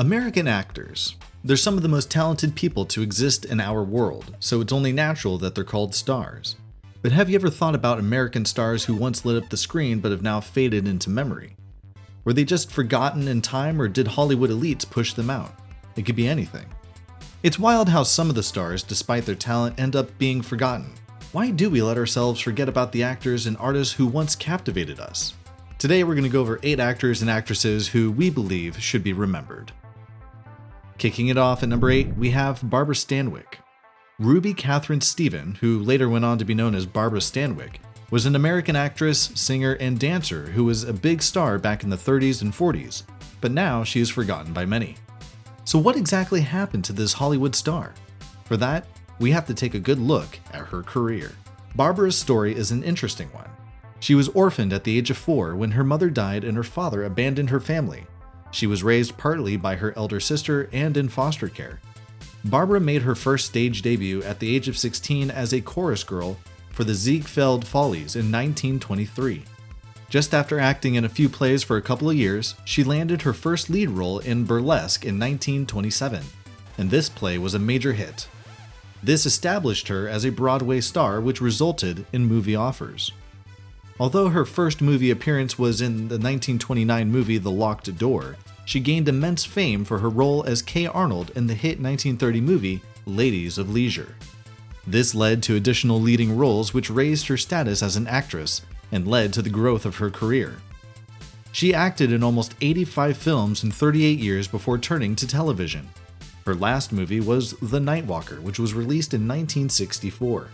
American actors. They're some of the most talented people to exist in our world, so it's only natural that they're called stars. But have you ever thought about American stars who once lit up the screen but have now faded into memory? Were they just forgotten in time, or did Hollywood elites push them out? It could be anything. It's wild how some of the stars, despite their talent, end up being forgotten. Why do we let ourselves forget about the actors and artists who once captivated us? Today we're going to go over 8 actors and actresses who we believe should be remembered. Kicking it off at number 8, we have Barbara Stanwyck. Ruby Catherine Stephen, who later went on to be known as Barbara Stanwyck, was an American actress, singer, and dancer who was a big star back in the 30s and 40s, but now she is forgotten by many. So what exactly happened to this Hollywood star? For that, we have to take a good look at her career. Barbara's story is an interesting one. She was orphaned at the age of 4 when her mother died and her father abandoned her family. She was raised partly by her elder sister and in foster care. Barbara made her first stage debut at the age of 16 as a chorus girl for the Ziegfeld Follies in 1923. Just after acting in a few plays for a couple of years, she landed her first lead role in Burlesque in 1927, and this play was a major hit. This established her as a Broadway star, which resulted in movie offers. Although her first movie appearance was in the 1929 movie The Locked Door, she gained immense fame for her role as Kay Arnold in the hit 1930 movie Ladies of Leisure. This led to additional leading roles, which raised her status as an actress and led to the growth of her career. She acted in almost 85 films in 38 years before turning to television. Her last movie was The Nightwalker, which was released in 1964.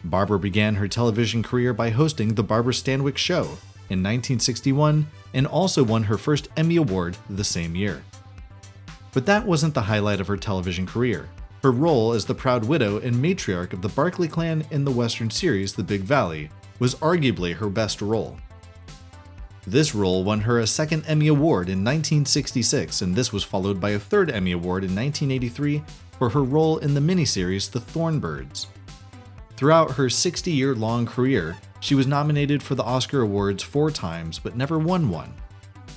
Barbara began her television career by hosting The Barbara Stanwyck Show in 1961 and also won her first Emmy Award the same year. But that wasn't the highlight of her television career. Her role as the proud widow and matriarch of the Barclay clan in the Western series The Big Valley was arguably her best role. This role won her a second Emmy Award in 1966, and this was followed by a third Emmy Award in 1983 for her role in the miniseries The Thornbirds. Throughout her 60-year-long career, she was nominated for the Oscar Awards 4 times but never won one.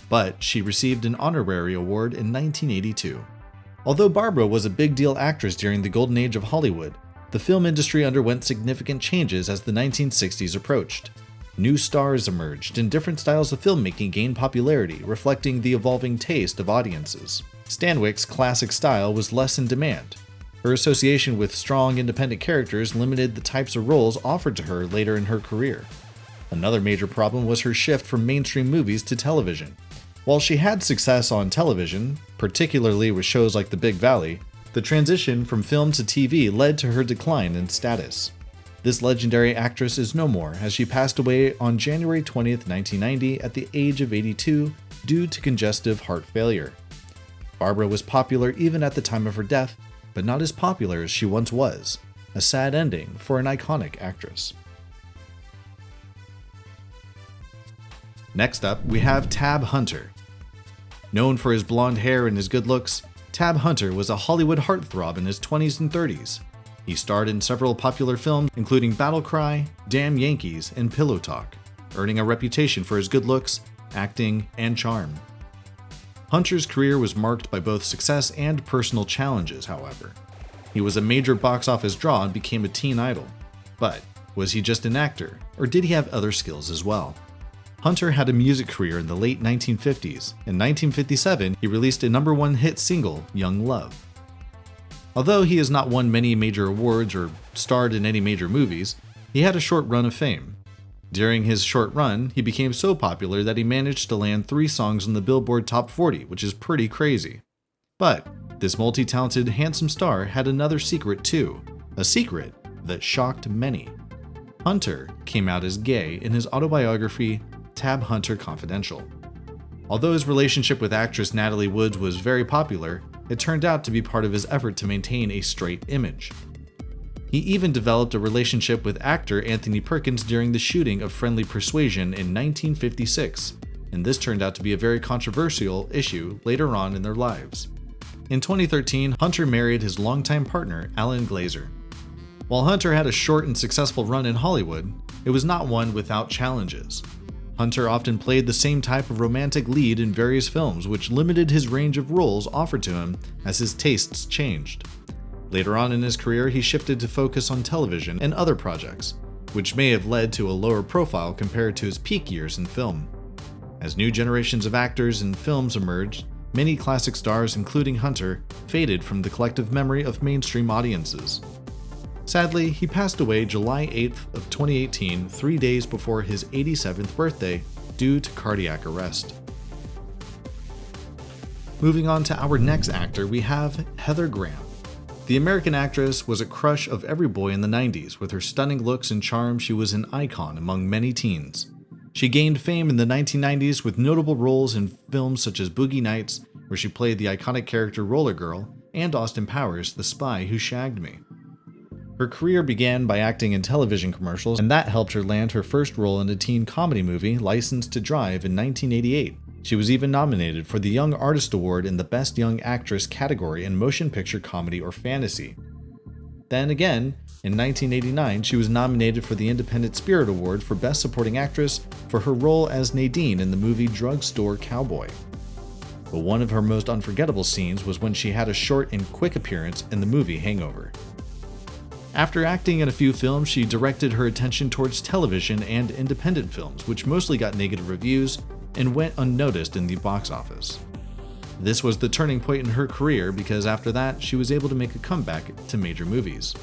But she received an honorary award in 1982. Although Barbara was a big deal actress during the golden age of Hollywood, the film industry underwent significant changes as the 1960s approached. New stars emerged and different styles of filmmaking gained popularity, reflecting the evolving taste of audiences. Stanwyck's classic style was less in demand. Her association with strong, independent characters limited the types of roles offered to her later in her career. Another major problem was her shift from mainstream movies to television. While she had success on television, particularly with shows like The Big Valley, the transition from film to TV led to her decline in status. This legendary actress is no more, as she passed away on January 20th, 1990 at the age of 82 due to congestive heart failure. Barbara was popular even at the time of her death, but not as popular as she once was. A sad ending for an iconic actress. Next up, we have Tab Hunter. Known for his blonde hair and his good looks, Tab Hunter was a Hollywood heartthrob in his 20s and 30s. He starred in several popular films, including Battle Cry, Damn Yankees, and Pillow Talk, earning a reputation for his good looks, acting, and charm. Hunter's career was marked by both success and personal challenges, however. He was a major box office draw and became a teen idol. But was he just an actor, or did he have other skills as well? Hunter had a music career in the late 1950s. In 1957, he released a #1 hit single, Young Love. Although he has not won many major awards or starred in any major movies, he had a short run of fame. During his short run, he became so popular that he managed to land 3 songs on the Billboard Top 40, which is pretty crazy. But this multi-talented, handsome star had another secret too, a secret that shocked many. Hunter came out as gay in his autobiography, Tab Hunter Confidential. Although his relationship with actress Natalie Wood was very popular, it turned out to be part of his effort to maintain a straight image. He even developed a relationship with actor Anthony Perkins during the shooting of Friendly Persuasion in 1956, and this turned out to be a very controversial issue later on in their lives. In 2013, Hunter married his longtime partner, Alan Glazer. While Hunter had a short and successful run in Hollywood, it was not one without challenges. Hunter often played the same type of romantic lead in various films, which limited his range of roles offered to him as his tastes changed. Later on in his career, he shifted to focus on television and other projects, which may have led to a lower profile compared to his peak years in film. As new generations of actors and films emerged, many classic stars, including Hunter, faded from the collective memory of mainstream audiences. Sadly, he passed away July 8th of 2018, 3 days before his 87th birthday, due to cardiac arrest. Moving on to our next actor, we have Heather Graham. The American actress was a crush of every boy in the 90s. With her stunning looks and charm, she was an icon among many teens. She gained fame in the 1990s with notable roles in films such as Boogie Nights, where she played the iconic character Roller Girl, and Austin Powers' The Spy Who Shagged Me. Her career began by acting in television commercials, and that helped her land her first role in a teen comedy movie, License to Drive, in 1988. She was even nominated for the Young Artist Award in the Best Young Actress category in Motion Picture Comedy or Fantasy. Then again, in 1989, she was nominated for the Independent Spirit Award for Best Supporting Actress for her role as Nadine in the movie Drugstore Cowboy. But one of her most unforgettable scenes was when she had a short and quick appearance in the movie Hangover. After acting in a few films, she directed her attention towards television and independent films, which mostly got negative reviews and went unnoticed in the box office. This was the turning point in her career because after that, she was able to make a comeback to major movies.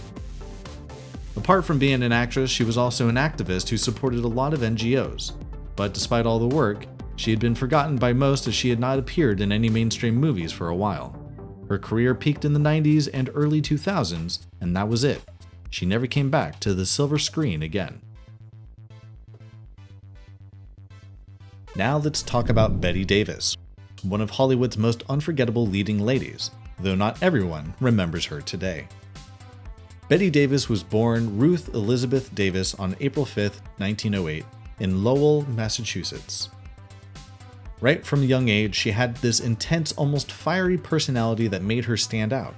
Apart from being an actress, she was also an activist who supported a lot of NGOs. But despite all the work, she had been forgotten by most as she had not appeared in any mainstream movies for a while. Her career peaked in the 90s and early 2000s, and that was it. She never came back to the silver screen again. Now let's talk about Bette Davis, one of Hollywood's most unforgettable leading ladies, though not everyone remembers her today. Bette Davis was born Ruth Elizabeth Davis on April 5, 1908, in Lowell, Massachusetts. Right from a young age, she had this intense, almost fiery personality that made her stand out.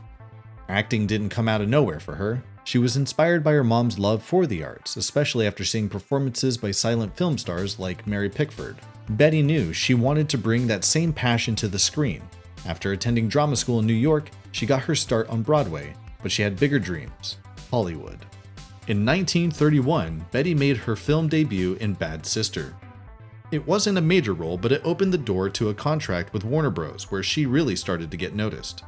Acting didn't come out of nowhere for her. She was inspired by her mom's love for the arts, especially after seeing performances by silent film stars like Mary Pickford. Bette knew she wanted to bring that same passion to the screen. After attending drama school in New York, she got her start on Broadway, but she had bigger dreams: Hollywood. In 1931, Bette made her film debut in Bad Sister. It wasn't a major role, but it opened the door to a contract with Warner Bros., where she really started to get noticed.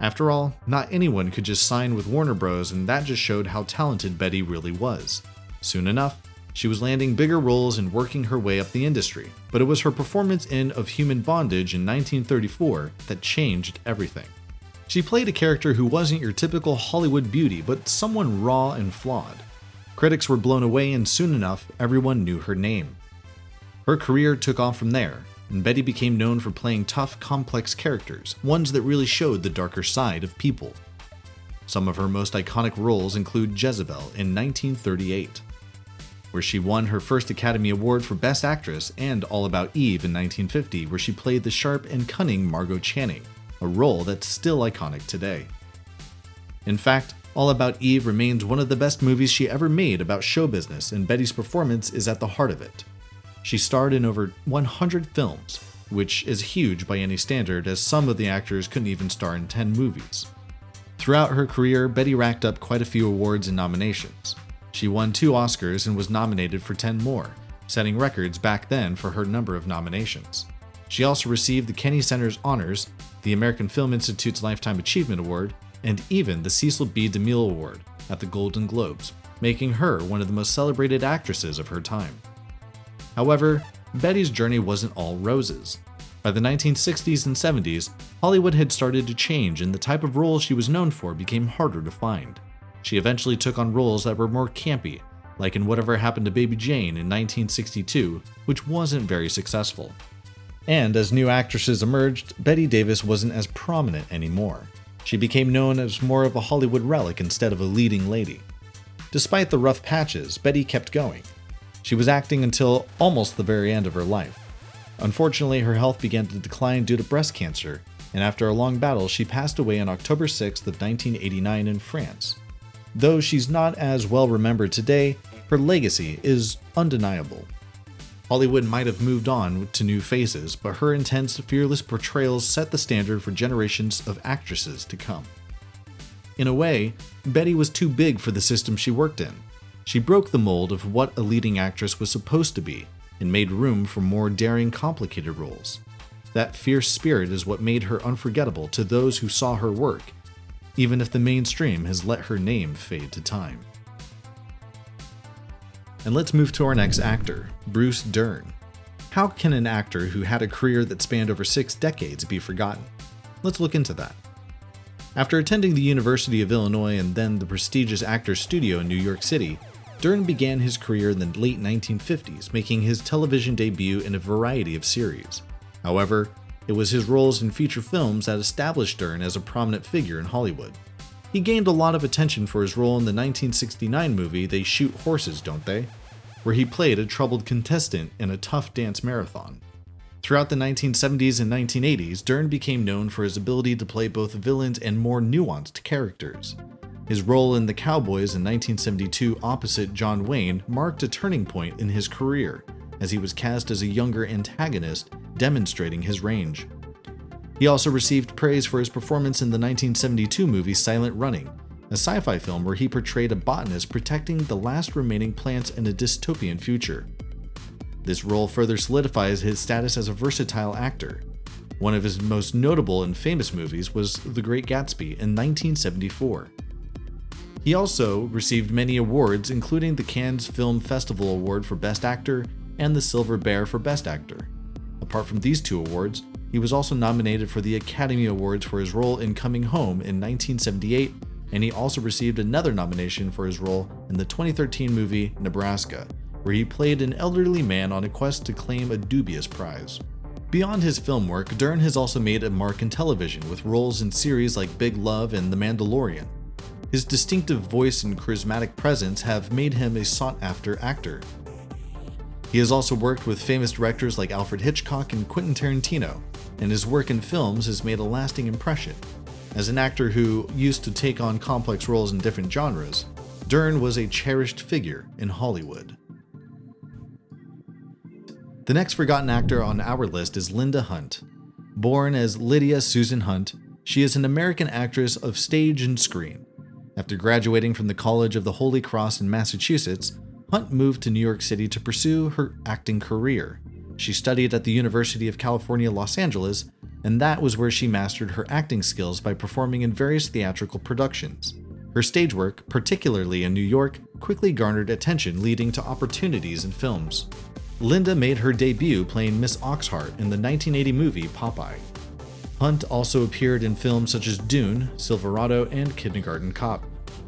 After all, not anyone could just sign with Warner Bros., and that just showed how talented Bette really was. Soon enough, she was landing bigger roles and working her way up the industry, but it was her performance in Of Human Bondage in 1934 that changed everything. She played a character who wasn't your typical Hollywood beauty, but someone raw and flawed. Critics were blown away, and soon enough, everyone knew her name. Her career took off from there, and Bette became known for playing tough, complex characters, ones that really showed the darker side of people. Some of her most iconic roles include Jezebel in 1938, where she won her first Academy Award for Best Actress, and All About Eve in 1950, where she played the sharp and cunning Margot Channing, a role that's still iconic today. In fact, All About Eve remains one of the best movies she ever made about show business, and Bette's performance is at the heart of it. She starred in over 100 films, which is huge by any standard, as some of the actors couldn't even star in 10 movies. Throughout her career, Bette racked up quite a few awards and nominations. She won 2 Oscars and was nominated for 10 more, setting records back then for her number of nominations. She also received the Kennedy Center's honors, the American Film Institute's Lifetime Achievement Award, and even the Cecil B. DeMille Award at the Golden Globes, making her one of the most celebrated actresses of her time. However, Bette's journey wasn't all roses. By the 1960s and 70s, Hollywood had started to change, and the type of roles she was known for became harder to find. She eventually took on roles that were more campy, like in Whatever Happened to Baby Jane in 1962, which wasn't very successful. And as new actresses emerged, Bette Davis wasn't as prominent anymore. She became known as more of a Hollywood relic instead of a leading lady. Despite the rough patches, Bette kept going. She was acting until almost the very end of her life. Unfortunately, her health began to decline due to breast cancer, and after a long battle, she passed away on October 6th of 1989 in France. Though she's not as well remembered today, her legacy is undeniable. Hollywood might have moved on to new phases, but her intense, fearless portrayals set the standard for generations of actresses to come. In a way, Betty was too big for the system she worked in. She broke the mold of what a leading actress was supposed to be and made room for more daring, complicated roles. That fierce spirit is what made her unforgettable to those who saw her work, even if the mainstream has let her name fade to time. And let's move to our next actor, Bruce Dern. How can an actor who had a career that spanned over 6 decades be forgotten? Let's look into that. After attending the University of Illinois and then the prestigious Actors Studio in New York City, Dern began his career in the late 1950s, making his television debut in a variety of series. However, it was his roles in feature films that established Dern as a prominent figure in Hollywood. He gained a lot of attention for his role in the 1969 movie They Shoot Horses, Don't They?, where he played a troubled contestant in a tough dance marathon. Throughout the 1970s and 1980s, Dern became known for his ability to play both villains and more nuanced characters. His role in The Cowboys in 1972 opposite John Wayne marked a turning point in his career, as he was cast as a younger antagonist, demonstrating his range. He also received praise for his performance in the 1972 movie Silent Running, a sci-fi film where he portrayed a botanist protecting the last remaining plants in a dystopian future. This role further solidifies his status as a versatile actor. One of his most notable and famous movies was The Great Gatsby in 1974. He also received many awards, including the Cannes Film Festival Award for Best Actor and the Silver Bear for Best Actor. Apart from these 2 awards, he was also nominated for the Academy Awards for his role in Coming Home in 1978, and he also received another nomination for his role in the 2013 movie Nebraska, where he played an elderly man on a quest to claim a dubious prize. Beyond his film work, Dern has also made a mark in television with roles in series like Big Love and The Mandalorian. His distinctive voice and charismatic presence have made him a sought-after actor. He has also worked with famous directors like Alfred Hitchcock and Quentin Tarantino, and his work in films has made a lasting impression. As an actor who used to take on complex roles in different genres, Dern was a cherished figure in Hollywood. The next forgotten actor on our list is Linda Hunt. Born as Lydia Susan Hunt, she is an American actress of stage and screen. After graduating from the College of the Holy Cross in Massachusetts, Hunt moved to New York City to pursue her acting career. She studied at the University of California, Los Angeles, and that was where she mastered her acting skills by performing in various theatrical productions. Her stage work, particularly in New York, quickly garnered attention, leading to opportunities in films. Linda made her debut playing Miss Oxheart in the 1980 movie Popeye. Hunt also appeared in films such as Dune, Silverado, and Kindergarten Cop.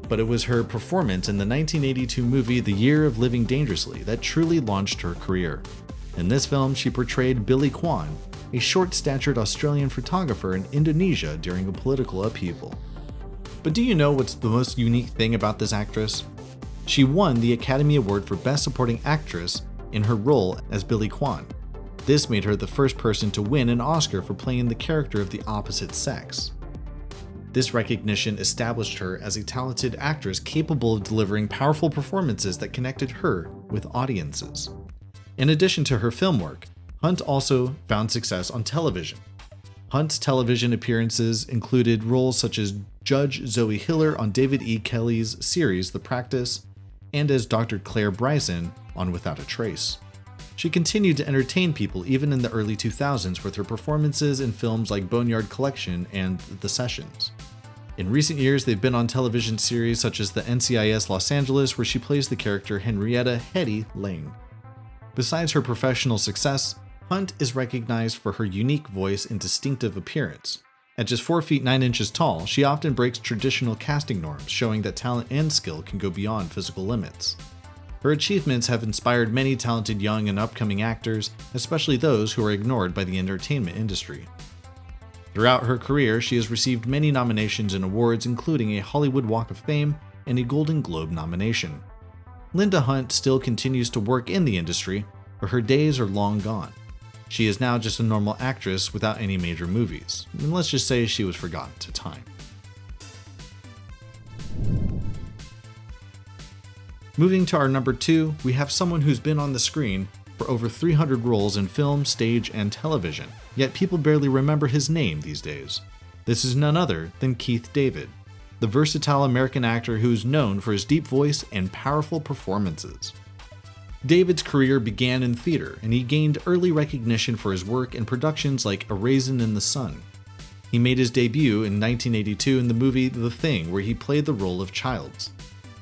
But it was her performance in the 1982 movie The Year of Living Dangerously that truly launched her career. In this film, she portrayed Billy Kwan, a short-statured Australian photographer in Indonesia during a political upheaval. But do you know what's the most unique thing about this actress? She won the Academy Award for Best Supporting Actress in her role as Billy Kwan. This made her the first person to win an Oscar for playing the character of the opposite sex. This recognition established her as a talented actress capable of delivering powerful performances that connected her with audiences. In addition to her film work, Hunt also found success on television. Hunt's television appearances included roles such as Judge Zoe Hiller on David E. Kelley's series The Practice, and as Dr. Claire Bryson on Without a Trace. She continued to entertain people even in the early 2000s with her performances in films like Boneyard Collection and The Sessions. In recent years, they've been on television series such as the NCIS Los Angeles, where she plays the character Henrietta Hetty Lang. Besides her professional success, Hunt is recognized for her unique voice and distinctive appearance. At just 4 feet 9 inches tall, she often breaks traditional casting norms, showing that talent and skill can go beyond physical limits. Her achievements have inspired many talented young and upcoming actors, especially those who are ignored by the entertainment industry. Throughout her career, she has received many nominations and awards, including a Hollywood Walk of Fame and a Golden Globe nomination. Linda Hunt still continues to work in the industry, but her days are long gone. She is now just a normal actress without any major movies, and let's just say she was forgotten to time. Moving to our number 2, we have someone who's been on the screen, for over 300 roles in film, stage, and television, yet people barely remember his name these days. This is none other than Keith David, the versatile American actor who is known for his deep voice and powerful performances. David's career began in theater, and he gained early recognition for his work in productions like A Raisin in the Sun. He made his debut in 1982 in the movie The Thing, where he played the role of Childs.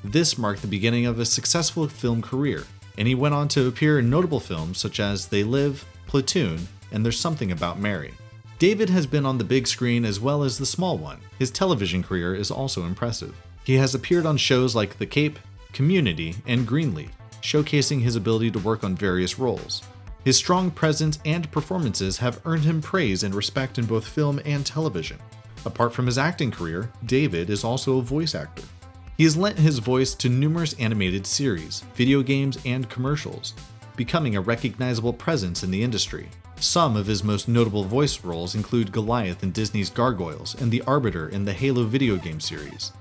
This marked the beginning of a successful film career, and he went on to appear in notable films such as They Live, Platoon, and There's Something About Mary. David has been on the big screen as well as the small one. His television career is also impressive. He has appeared on shows like The Cape, Community, and Greenleaf, showcasing his ability to work on various roles. His strong presence and performances have earned him praise and respect in both film and television. Apart from his acting career, David is also a voice actor. He has lent his voice to numerous animated series, video games, and commercials, becoming a recognizable presence in the industry. Some of his most notable voice roles include Goliath in Disney's Gargoyles and the Arbiter in the Halo video game series.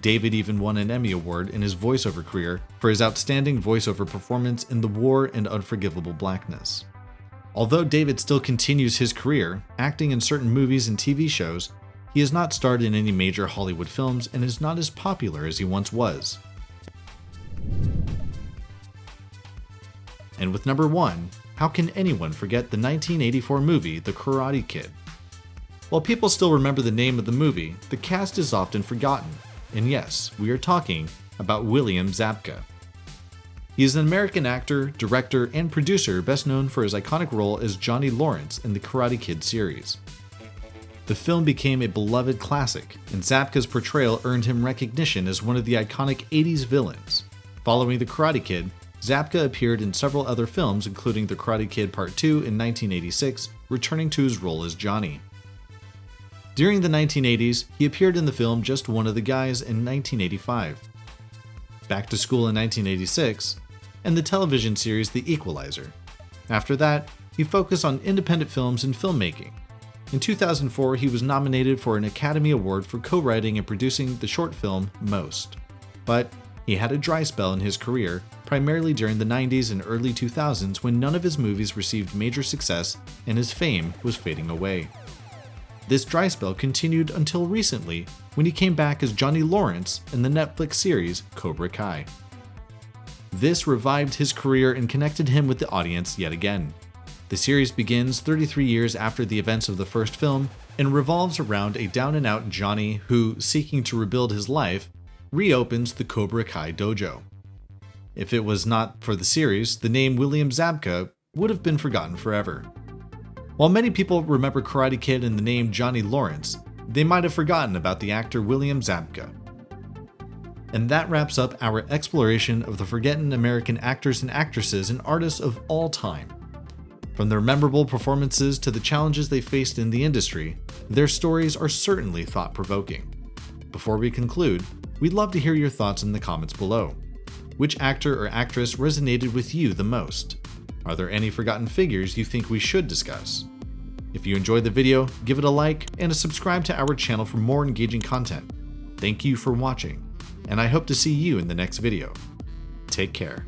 David even won an Emmy Award in his voiceover career for his outstanding voiceover performance in The War and Unforgettable Blackness. Although David still continues his career, acting in certain movies and TV shows, he has not starred in any major Hollywood films and is not as popular as he once was. And with number 1, how can anyone forget the 1984 movie The Karate Kid? While people still remember the name of the movie, the cast is often forgotten. And yes, we are talking about William Zabka. He is an American actor, director, and producer best known for his iconic role as Johnny Lawrence in the Karate Kid series. The film became a beloved classic, and Zabka's portrayal earned him recognition as one of the iconic 80s villains. Following The Karate Kid, Zabka appeared in several other films including The Karate Kid Part 2 in 1986, returning to his role as Johnny. During the 1980s, he appeared in the film Just One of the Guys in 1985, Back to School in 1986, and the television series The Equalizer. After that, he focused on independent films and filmmaking. In 2004, he was nominated for an Academy Award for co-writing and producing the short film Most. But he had a dry spell in his career, primarily during the 90s and early 2000s when none of his movies received major success and his fame was fading away. This dry spell continued until recently, when he came back as Johnny Lawrence in the Netflix series Cobra Kai. This revived his career and connected him with the audience yet again. The series begins 33 years after the events of the first film and revolves around a down-and-out Johnny who, seeking to rebuild his life, reopens the Cobra Kai dojo. If it was not for the series, the name William Zabka would have been forgotten forever. While many people remember Karate Kid and the name Johnny Lawrence, they might have forgotten about the actor William Zabka. And that wraps up our exploration of the forgotten American actors and actresses and artists of all time. From their memorable performances to the challenges they faced in the industry, their stories are certainly thought-provoking. Before we conclude, we'd love to hear your thoughts in the comments below. Which actor or actress resonated with you the most? Are there any forgotten figures you think we should discuss? If you enjoyed the video, give it a like and subscribe to our channel for more engaging content. Thank you for watching, and I hope to see you in the next video. Take care.